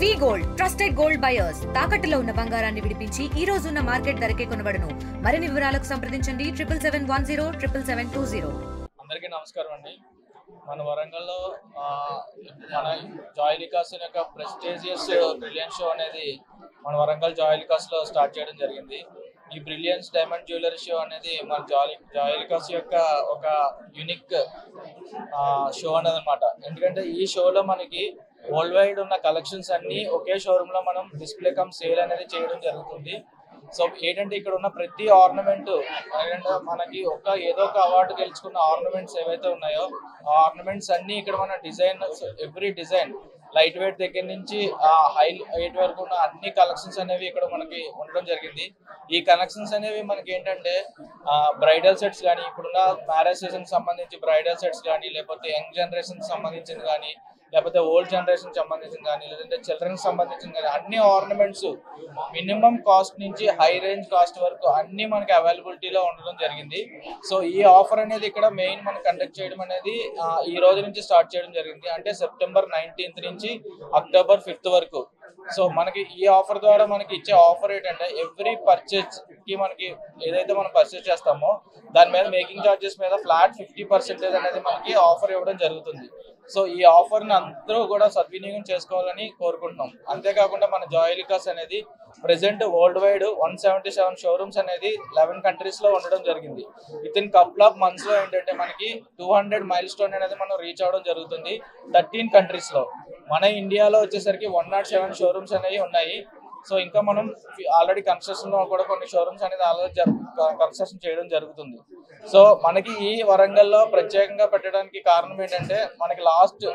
వి gold trusted gold buyers తాకట్టులో ఉన్న బంగారాన్ని విడిపించి ఈ రోజు ఉన్న మార్కెట్ ధరకే కొనబడును. మరిన్ని వివరాలకు సంప్రదించండి 77107720. అందరికీ నమస్కారం అండి. మన వరంగల్లో మన జాయిలికాస్ యొక్క ప్రెస్టీజియస్ బ్రిలియన్స్ షో అనేది మన వరంగల్ జాయిలికాస్లో స్టార్ట్ చేయడం జరిగింది. ఈ బ్రిలియన్స్ డైమండ్ జ్యువెలరీ షో అనేది మన జాయిలికాస్ యొక్క ఒక యూనిక్ షో అనేది అనమాట. ఎందుకంటే ఈ షోలో మనకి వరల్డ్ వైడ్ ఉన్న కలెక్షన్స్ అన్ని ఒకే షోరూమ్ లో మనం డిస్ప్లే కమ్ సేల్ అనేది చేయడం జరుగుతుంది. సో ఏంటంటే ఇక్కడ ఉన్న ప్రతి ఆర్నమెంట్ ఏంటంటే మనకి ఏదో ఒక అవార్డు గెలుచుకున్న ఆర్నమెంట్స్ ఏవైతే ఉన్నాయో ఆ ఆర్నమెంట్స్ అన్ని ఇక్కడ మన design every design light weight దగ్గర నుంచి హై వెయిట్ వరకు ఉన్న అన్ని కలెక్షన్స్ అనేవి ఇక్కడ మనకి ఉండడం జరిగింది. ఈ కలెక్షన్స్ అనేవి మనకి ఏంటంటే బ్రైడల్ సెట్స్ కానీ, ఇప్పుడున్న మ్యారేజ్ సీజన్ సంబంధించి బ్రైడల్ సెట్స్ కానీ, లేకపోతే యంగ్ జనరేషన్ సంబంధించింది కానీ, లేకపోతే ఓల్డ్ జనరేషన్ సంబంధించిన కానీ, లేదంటే చిల్డ్రన్ సంబంధించిన కానీ అన్ని ఆర్నమెంట్స్ మినిమం కాస్ట్ నుంచి హై రేంజ్ కాస్ట్ వరకు అన్ని మనకి అవైలబిలిటీలో ఉండడం జరిగింది. సో ఈ ఆఫర్ అనేది ఇక్కడ మెయిన్ మనం కండక్ట్ చేయడం అనేది ఈ రోజు నుంచి స్టార్ట్ చేయడం జరిగింది. అంటే సెప్టెంబర్ 19th నుంచి అక్టోబర్ 5th వరకు. సో మనకి ఈ ఆఫర్ ద్వారా మనకి ఇచ్చే ఆఫర్ ఏంటంటే ఎవ్రీ పర్చేజ్ కి మనకి ఏదైతే మనం పర్చేజ్ చేస్తామో దాని మీద మేకింగ్ చార్జెస్ మీద ఫ్లాట్ 50% అనేది మనకి ఆఫర్ ఇవ్వడం జరుగుతుంది. సో ఈ ఆఫర్ ని అందరూ కూడా సద్వినియోగం చేసుకోవాలని కోరుకుంటున్నాం. అంతేకాకుండా మన జాయిలికాస్ అనేది ప్రెసెంట్ వరల్డ్ వైడ్ 177 షోరూమ్స్ అనేది 11 కంట్రీస్ లో ఉండడం జరిగింది. With in couple of months లో ఏంటంటే మనకి 200 మైల్ స్టోన్ అనేది మనం రీచ్ అవ్వడం జరుగుతుంది 13 కంట్రీస్ లో. మన ఇండియాలో వచ్చేసరికి 107 షోరూమ్స్ అనేవి ఉన్నాయి. సో ఇంకా మనం ఆల్రెడీ కన్స్ట్రక్షన్ లో కూడా కొన్ని షోరూమ్స్ అనేది ఆల్రెడీ కన్స్ట్రక్షన్ చేయడం జరుగుతుంది. సో మనకి ఈ వరంగల్లో ప్రత్యేకంగా పెట్టడానికి కారణం ఏంటంటే మనకి లాస్ట్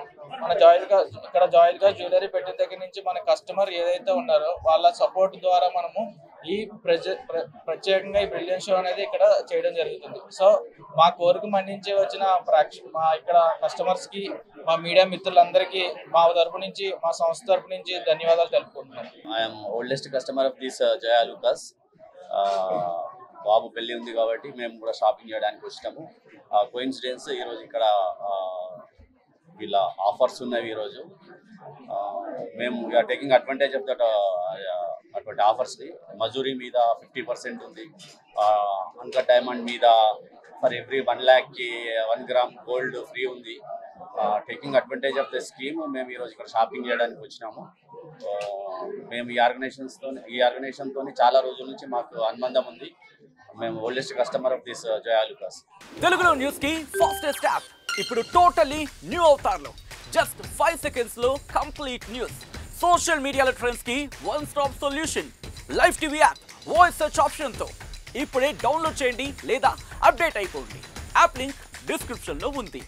మన జాయిలికాస్ జ్యువెలరీ పెట్టిన దగ్గర నుంచి మన కస్టమర్ ఏదైతే ఉన్నారో వాళ్ళ సపోర్ట్ ద్వారా మనము ఈ ప్రత్యేకంగా ఈ బ్రిలియన్స్ షో అనేది ఇక్కడ చేయడం జరుగుతుంది. సో మా కోరిక మన్నించి వచ్చిన మా ఇక్కడ కస్టమర్స్ కి, మా మీడియా మిత్రులందరికీ మా తరపు నుంచి, మా సంస్థ తరపు నుంచి ధన్యవాదాలు తెలుపుకుంటున్నాను. I'm oldest customer of this Joyalukkas. బాబు పెళ్లి ఉంది కాబట్టి మేము కూడా షాపింగ్ చేయడానికి వచ్చాము. కోఇన్సిడెన్స్ ఈరోజు ఇక్కడ వీళ్ళ ఆఫర్స్ ఉన్నాయి. ఈరోజు మేము we are taking advantage of that అటువంటి ఆఫర్స్ని. మజూరీ మీద 50% ఉంది. అన్కట్ డైమండ్ మీద ఫర్ ఎవ్రీ 1 lakh-కి 1 gram గోల్డ్ ఫ్రీ ఉంది. Taking advantage of the scheme మేము ఈరోజు ఇక్కడ షాపింగ్ చేయడానికి వచ్చినాము. మేము ఈ ఆర్గనైజేషన్తో చాలా రోజుల నుంచి మాకు అనుబంధం ఉంది. మేము oldest customer of this Joyalukkas. తెలుగులో న్యూస్ కి ఫాస్టెస్ట్ యాప్ ఇప్పుడు టోటల్లీ న్యూ అవతార్లో జస్ట్ 5 seconds లో కంప్లీట్ న్యూస్. సోషల్ మీడియాలో ట్రెండ్స్ కి one stop solution. Live TV app voice search option తో ఇప్పుడే డౌన్లోడ్ చేయండి లేదా అప్డేట్ అయిపోండి. యాప్ లింక్ డిస్క్రిప్షన్ లో ఉంది.